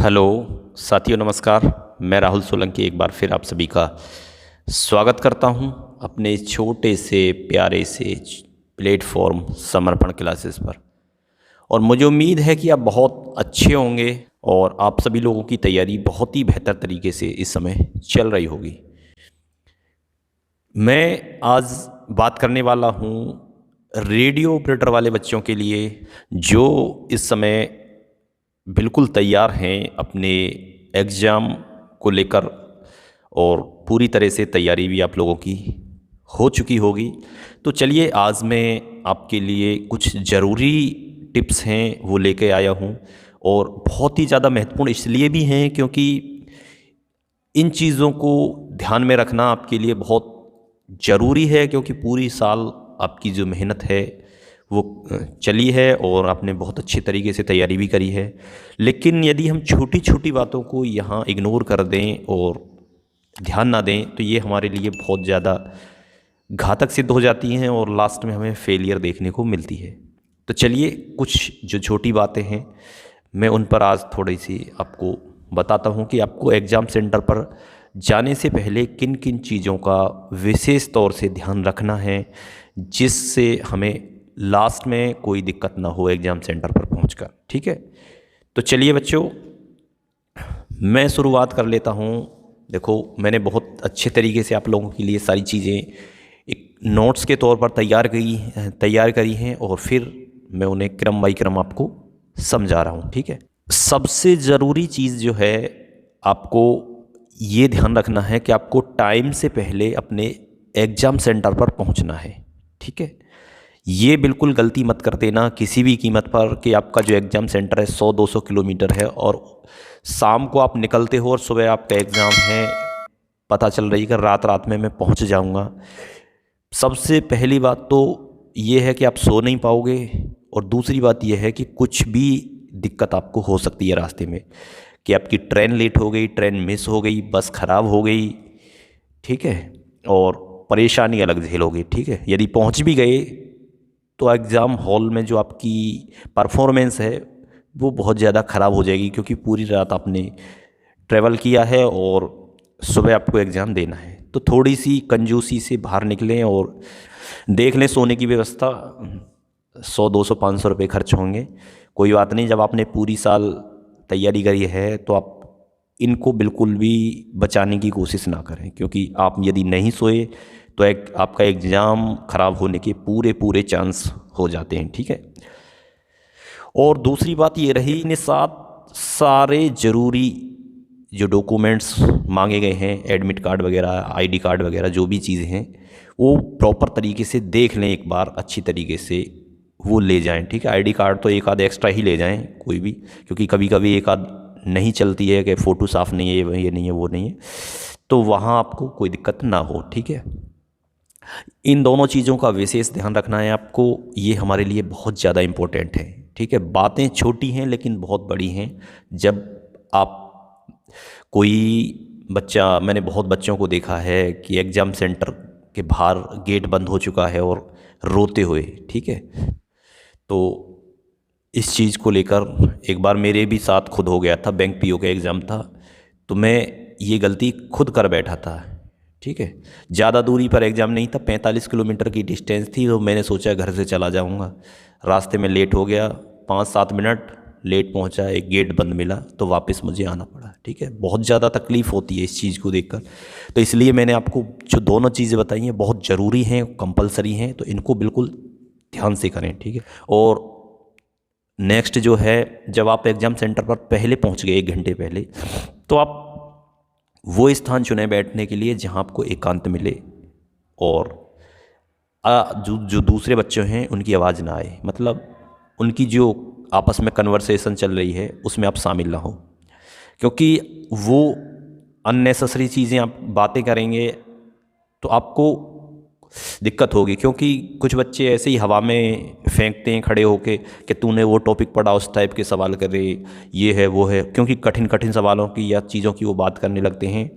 Hello साथियों, नमस्कार। मैं राहुल सोलंकी एक बार फिर आप सभी का स्वागत करता हूं अपने छोटे से प्यारे से प्लेटफॉर्म समर्पण क्लासेस पर। और मुझे उम्मीद है कि आप बहुत अच्छे होंगे और आप सभी लोगों की तैयारी बहुत ही बेहतर तरीके से इस समय चल रही होगी। मैं आज बात करने वाला हूं रेडियो ऑपरेटर वाले बच्चों के लिए, जो इस समय बिल्कुल तैयार हैं अपने एग्ज़ाम को लेकर, और पूरी तरह से तैयारी भी आप लोगों की हो चुकी होगी। तो चलिए, आज मैं आपके लिए कुछ ज़रूरी टिप्स हैं वो लेके आया हूँ, और बहुत ही ज़्यादा महत्वपूर्ण इसलिए भी हैं क्योंकि इन चीज़ों को ध्यान में रखना आपके लिए बहुत ज़रूरी है, क्योंकि पूरी साल आपकी जो मेहनत है वो चली है और आपने बहुत अच्छे तरीके से तैयारी भी करी है। लेकिन यदि हम छोटी छोटी बातों को यहाँ इग्नोर कर दें और ध्यान ना दें तो ये हमारे लिए बहुत ज़्यादा घातक सिद्ध हो जाती हैं और लास्ट में हमें फेलियर देखने को मिलती है। तो चलिए, कुछ जो छोटी बातें हैं मैं उन पर आज थोड़ी सी आपको बताता हूँ कि आपको एग्ज़ाम सेंटर पर जाने से पहले किन किन चीज़ों का विशेष तौर से ध्यान रखना है, जिससे हमें लास्ट में कोई दिक्कत ना हो एग्ज़ाम सेंटर पर पहुंचकर। ठीक है, तो चलिए बच्चों, मैं शुरुआत कर लेता हूं। देखो, मैंने बहुत अच्छे तरीके से आप लोगों के लिए सारी चीज़ें एक नोट्स के तौर पर तैयार करी हैं, और फिर मैं उन्हें क्रम बाई क्रम आपको समझा रहा हूं। ठीक है, सबसे ज़रूरी चीज़ जो है, आपको ये ध्यान रखना है कि आपको टाइम से पहले अपने एग्ज़ाम सेंटर पर पहुंचना है। ठीक है, ये बिल्कुल गलती मत कर देना किसी भी कीमत पर कि आपका जो एग्ज़ाम सेंटर है 100-200 किलोमीटर है और शाम को आप निकलते हो और सुबह आपका एग्ज़ाम है, पता चल रही कि रात रात में मैं पहुंच जाऊंगा। सबसे पहली बात तो ये है कि आप सो नहीं पाओगे, और दूसरी बात यह है कि कुछ भी दिक्कत आपको हो सकती है रास्ते में, कि आपकी ट्रेन लेट हो गई, ट्रेन मिस हो गई, बस ख़राब हो गई। ठीक है, और परेशानी अलग झेलोगे। ठीक है, यदि पहुंच भी गए तो एग्ज़ाम हॉल में जो आपकी परफॉर्मेंस है वो बहुत ज़्यादा ख़राब हो जाएगी, क्योंकि पूरी रात आपने ट्रैवल किया है और सुबह आपको एग्ज़ाम देना है। तो थोड़ी सी कंजूसी से बाहर निकलें और देख लें सोने की व्यवस्था। 100-200-500 रुपये खर्च होंगे, कोई बात नहीं। जब आपने पूरी साल तैयारी करी है तो आप इनको बिल्कुल भी बचाने की कोशिश ना करें, क्योंकि आप यदि नहीं सोए तो आपका एग्ज़ाम ख़राब होने के पूरे चांस हो जाते हैं। ठीक है, और दूसरी बात ये रही, इन्हें साथ सारे ज़रूरी जो डॉक्यूमेंट्स मांगे गए हैं, एडमिट कार्ड वगैरह, आईडी कार्ड वगैरह, जो भी चीज़ें हैं वो प्रॉपर तरीके से देख लें एक बार, अच्छी तरीके से वो ले जाएं। ठीक है, आईडी कार्ड तो एक आध एक्स्ट्रा ही ले जाएं कोई भी, क्योंकि कभी कभी एक आध नहीं चलती है कि फ़ोटो साफ़ नहीं है, ये नहीं है, वो नहीं है, तो वहाँ आपको कोई दिक्कत ना हो। ठीक है, इन दोनों चीज़ों का विशेष ध्यान रखना है आपको, ये हमारे लिए बहुत ज़्यादा इम्पोर्टेंट है। ठीक है, बातें छोटी हैं लेकिन बहुत बड़ी हैं। जब आप कोई बच्चा, मैंने बहुत बच्चों को देखा है कि एग्ज़ाम सेंटर के बाहर गेट बंद हो चुका है और रोते हुए। ठीक है, तो इस चीज़ को लेकर एक बार मेरे भी साथ खुद हो गया था। बैंक पीओ का एग्ज़ाम था, तो मैं ये गलती खुद कर बैठा था। ठीक है, ज़्यादा दूरी पर एग्ज़ाम नहीं था, 45 किलोमीटर की डिस्टेंस थी, तो मैंने सोचा घर से चला जाऊंगा। रास्ते में लेट हो गया, 5-7 मिनट लेट पहुंचा, एक गेट बंद मिला तो वापस मुझे आना पड़ा। ठीक है, बहुत ज़्यादा तकलीफ़ होती है इस चीज़ को देखकर। तो इसलिए मैंने आपको जो दोनों चीज़ें बताई हैं बहुत ज़रूरी हैं, कंपलसरी हैं, तो इनको बिल्कुल ध्यान से करें। ठीक है, और नेक्स्ट जो है, जब आप एग्ज़ाम सेंटर पर पहले पहुंच गए 1 घंटे पहले, तो आप वो स्थान चुने बैठने के लिए जहां आपको एकांत मिले और जो दूसरे बच्चे हैं उनकी आवाज़ ना आए, मतलब उनकी जो आपस में कन्वर्सेशन चल रही है उसमें आप शामिल ना हो, क्योंकि वो अननेसेसरी चीज़ें आप बातें करेंगे तो आपको दिक्कत होगी। क्योंकि कुछ बच्चे ऐसे ही हवा में फेंकते हैं खड़े होके कि तूने वो टॉपिक पढ़ा, उस टाइप के सवाल कर रहे, ये है वो है, क्योंकि कठिन कठिन सवालों की या चीज़ों की वो बात करने लगते हैं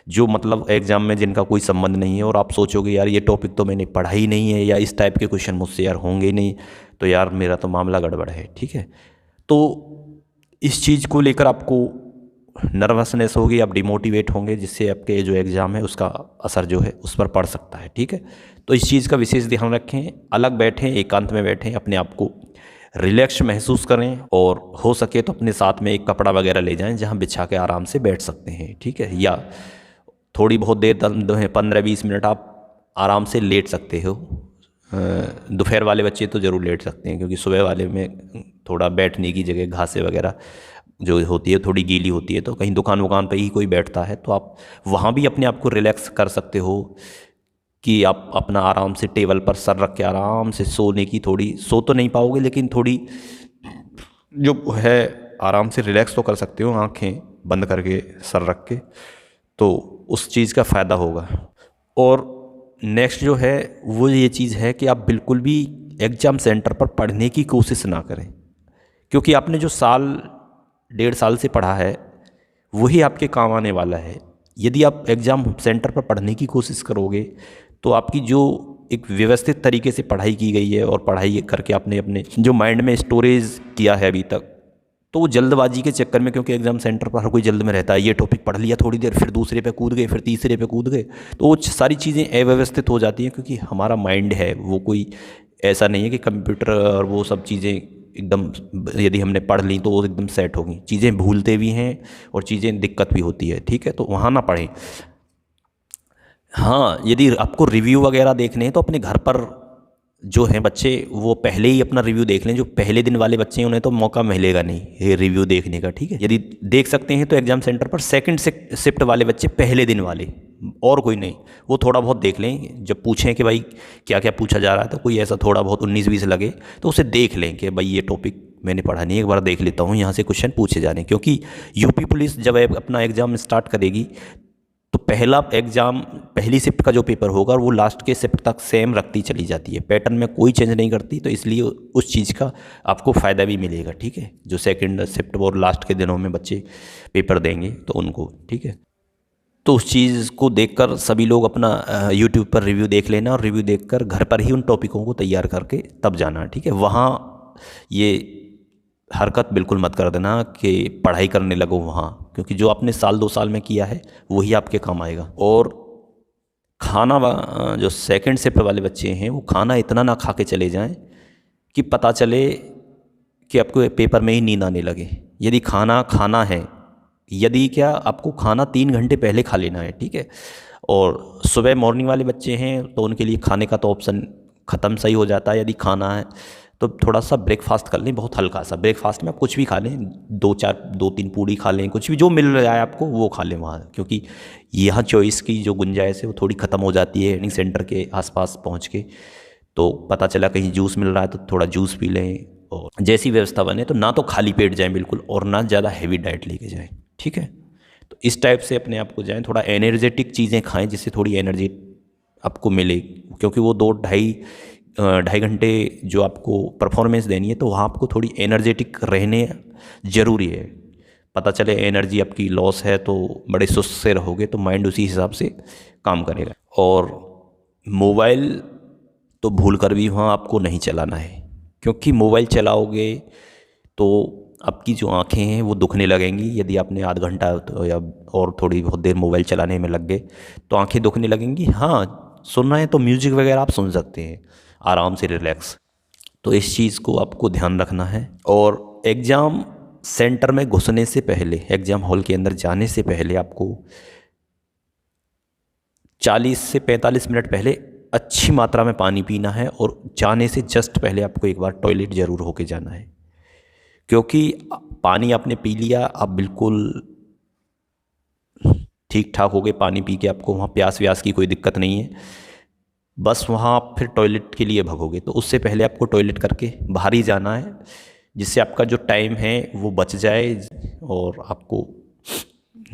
जो मतलब एग्ज़ाम में जिनका कोई संबंध नहीं है, और आप सोचोगे यार ये टॉपिक तो मैंने पढ़ा ही नहीं है, या इस टाइप के क्वेश्चन मुझसे यार होंगे ही नहीं, तो यार मेरा तो मामला गड़बड़ है। ठीक है, तो इस चीज़ को लेकर आपको नर्वसनेस होगी, आप डिमोटिवेट होंगे, जिससे आपके जो एग्ज़ाम है उसका असर जो है उस पर पड़ सकता है। ठीक है, तो इस चीज़ का विशेष ध्यान रखें, अलग बैठें, एकांत में बैठें, अपने आप को रिलैक्स महसूस करें, और हो सके तो अपने साथ में एक कपड़ा वगैरह ले जाएं जहां बिछा के आराम से बैठ सकते हैं। ठीक है, या थोड़ी बहुत देर 15-20 मिनट आप आराम से लेट सकते हो। दोपहर वाले बच्चे तो ज़रूर लेट सकते हैं, क्योंकि सुबह वाले में थोड़ा बैठने की जगह घासें वगैरह जो होती है थोड़ी गीली होती है, तो कहीं दुकान वुकान पे ही कोई बैठता है तो आप वहाँ भी अपने आप को रिलैक्स कर सकते हो, कि आप अपना आराम से टेबल पर सर रख के आराम से सोने की, थोड़ी सो तो नहीं पाओगे लेकिन थोड़ी जो है आराम से रिलैक्स तो कर सकते हो, आंखें बंद करके सर रख के, तो उस चीज़ का फ़ायदा होगा। और नेक्स्ट जो है वो ये चीज़ है कि आप बिल्कुल भी एग्ज़ाम सेंटर पर पढ़ने की कोशिश ना करें, क्योंकि आपने जो साल 1.5 साल से पढ़ा है वही आपके काम आने वाला है। यदि आप एग्ज़ाम सेंटर पर पढ़ने की कोशिश करोगे तो आपकी जो एक व्यवस्थित तरीके से पढ़ाई की गई है और पढ़ाई करके आपने अपने जो माइंड में स्टोरेज किया है अभी तक, तो वो जल्दबाजी के चक्कर में, क्योंकि एग्ज़ाम सेंटर पर हर कोई जल्द में रहता है, ये टॉपिक पढ़ लिया थोड़ी देर, फिर दूसरे पे कूद गए, फिर तीसरे पे कूद गए, तो वो सारी चीज़ें अव्यवस्थित हो जाती हैं, क्योंकि हमारा माइंड है वो कोई ऐसा नहीं है कि कंप्यूटर और वो सब चीज़ें एकदम यदि हमने पढ़ ली तो वो एकदम सेट होगी, चीज़ें भूलते भी हैं और चीज़ें दिक्कत भी होती है। ठीक है, तो वहाँ ना पढ़ें। हाँ, यदि आपको रिव्यू वगैरह देखने हैं तो अपने घर पर जो हैं बच्चे वो पहले ही अपना रिव्यू देख लें। जो पहले दिन वाले बच्चे हैं उन्हें तो मौका मिलेगा नहीं ये रिव्यू देखने का। ठीक है, यदि देख सकते हैं तो एग्ज़ाम सेंटर पर सेकंड शिफ्ट वाले बच्चे, पहले दिन वाले, और कोई नहीं, वो थोड़ा बहुत देख लें। जब पूछें कि भाई क्या क्या पूछा जा रहा है, तो कोई ऐसा थोड़ा बहुत 19-20 लगे तो उसे देख लें कि भाई ये टॉपिक मैंने पढ़ा नहीं, एक बार देख लेता हूँ, यहाँ से क्वेश्चन पूछे जा रहे हैं। क्योंकि यूपी पुलिस जब अपना एग्ज़ाम स्टार्ट करेगी तो पहला एग्ज़ाम, पहली शिफ्ट का जो पेपर होगा वो लास्ट के शिफ्ट तक सेम रखती चली जाती है, पैटर्न में कोई चेंज नहीं करती, तो इसलिए उस चीज़ का आपको फ़ायदा भी मिलेगा। ठीक है, जो सेकंड शिफ्ट और लास्ट के दिनों में बच्चे पेपर देंगे तो उनको। ठीक है, तो उस चीज़ को देखकर सभी लोग अपना यूट्यूब पर रिव्यू देख लेना, और रिव्यू देखकर घर पर ही उन टॉपिकों को तैयार करके तब जाना। ठीक है, वहाँ ये हरकत बिल्कुल मत कर देना कि पढ़ाई करने लगो वहाँ, क्योंकि जो आपने साल 2 साल में किया है वही आपके काम आएगा। और खाना जो सेकंड शिफ्ट वाले बच्चे हैं वो खाना इतना ना खा के चले जाएं कि पता चले कि आपको पेपर में ही नींद आने लगे। यदि खाना खाना है, यदि क्या आपको खाना 3 घंटे पहले खा लेना है। ठीक है, और सुबह मॉर्निंग वाले बच्चे हैं तो उनके लिए खाने का तो ऑप्शन ख़त्म सही हो जाता है। यदि खाना है तो थोड़ा सा ब्रेकफास्ट कर लें, बहुत हल्का सा ब्रेकफास्ट में आप कुछ भी खा लें, 2-3 पूड़ी खा लें, कुछ भी जो मिल रहा है आपको वो खा लें वहाँ, क्योंकि यहाँ चॉइस की जो गुंजाइश है वो थोड़ी ख़त्म हो जाती है यानी सेंटर के आसपास पहुँच के। तो पता चला कहीं जूस मिल रहा है तो थोड़ा जूस पी लें, और जैसी व्यवस्था बने तो ना तो खाली पेट जाएँ बिल्कुल, और ना ज़्यादा हैवी डाइट लेके जाएँ। ठीक है, तो इस टाइप से अपने आप को जाएँ, थोड़ा एनर्जेटिक चीज़ें खाएँ जिससे थोड़ी एनर्जी आपको मिले, क्योंकि वो 2-2.5 घंटे जो आपको परफॉर्मेंस देनी है तो वहाँ आपको थोड़ी एनर्जेटिक रहने ज़रूरी है। पता चले एनर्जी आपकी लॉस है तो बड़े सुस्त से रहोगे तो माइंड उसी हिसाब से काम करेगा। और मोबाइल तो भूल कर भी वहाँ आपको नहीं चलाना है, क्योंकि मोबाइल चलाओगे तो आपकी जो आँखें हैं वो दुखने लगेंगी। यदि आपने आध घंटा तो या और थोड़ी बहुत देर मोबाइल चलाने में लग गए तो आँखें दुखने लगेंगी। हाँ, सुनना है तो म्यूजिक वगैरह आप सुन सकते हैं आराम से रिलैक्स। तो इस चीज़ को आपको ध्यान रखना है। और एग्ज़ाम सेंटर में घुसने से पहले, एग्ज़ाम हॉल के अंदर जाने से पहले आपको 40 से 45 मिनट पहले अच्छी मात्रा में पानी पीना है, और जाने से जस्ट पहले आपको एक बार टॉयलेट ज़रूर होके जाना है, क्योंकि पानी आपने पी लिया, आप बिल्कुल ठीक ठाक हो गए, पानी पी के आपको वहाँ प्यास व्यास की कोई दिक्कत नहीं है, बस वहाँ आप फिर टॉयलेट के लिए भगोगे। तो उससे पहले आपको टॉयलेट करके बाहर ही जाना है, जिससे आपका जो टाइम है वो बच जाए और आपको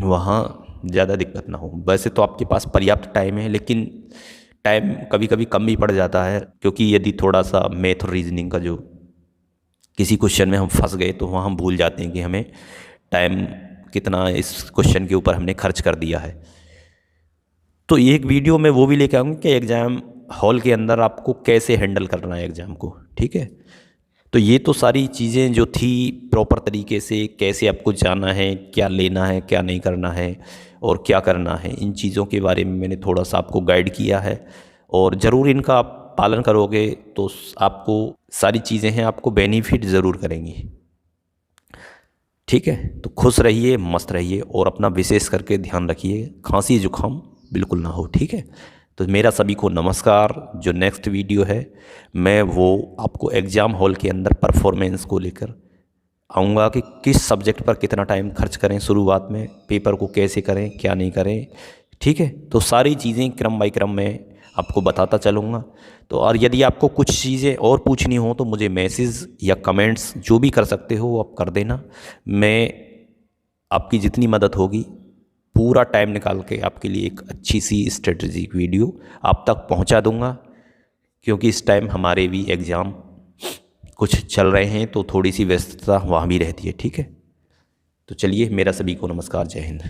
वहाँ ज़्यादा दिक्कत ना हो। वैसे तो आपके पास पर्याप्त टाइम है, लेकिन टाइम कभी कभी कम भी पड़ जाता है, क्योंकि यदि थोड़ा सा मैथ और रीजनिंग का जो किसी क्वेश्चन में हम फंस गए तो वहाँ हम भूल जाते हैं कि हमें टाइम कितना इस क्वेश्चन के ऊपर हमने खर्च कर दिया है। तो एक वीडियो में वो भी लेके आऊँगा कि एग्ज़ाम हॉल के अंदर आपको कैसे हैंडल करना है एग्ज़ाम को। ठीक है, तो ये तो सारी चीज़ें जो थी प्रॉपर तरीके से कैसे आपको जाना है, क्या लेना है, क्या नहीं करना है और क्या करना है, इन चीज़ों के बारे में मैंने थोड़ा सा आपको गाइड किया है। और ज़रूर इनका आप पालन करोगे तो आपको सारी चीज़ें हैं आपको बेनिफिट ज़रूर करेंगी। ठीक है, तो खुश रहिए, मस्त रहिए और अपना विशेष करके ध्यान रखिए, खांसी जुकाम बिल्कुल ना हो। ठीक है, तो मेरा सभी को नमस्कार। जो नेक्स्ट वीडियो है मैं वो आपको एग्ज़ाम हॉल के अंदर परफॉर्मेंस को लेकर आऊँगा कि किस सब्जेक्ट पर कितना टाइम खर्च करें, शुरुआत में पेपर को कैसे करें, क्या नहीं करें। ठीक है, तो सारी चीज़ें क्रम बाई क्रम में आपको बताता चलूँगा। तो और यदि आपको कुछ चीज़ें और पूछनी हो तो मुझे मैसेज या कमेंट्स जो भी कर सकते हो वो आप कर देना। मैं आपकी जितनी मदद होगी पूरा टाइम निकाल के आपके लिए एक अच्छी सी स्ट्रेटजिक वीडियो आप तक पहुंचा दूंगा, क्योंकि इस टाइम हमारे भी एग्ज़ाम कुछ चल रहे हैं तो थोड़ी सी व्यस्तता वहाँ भी रहती है। ठीक है, तो चलिए, मेरा सभी को नमस्कार, जय हिंद।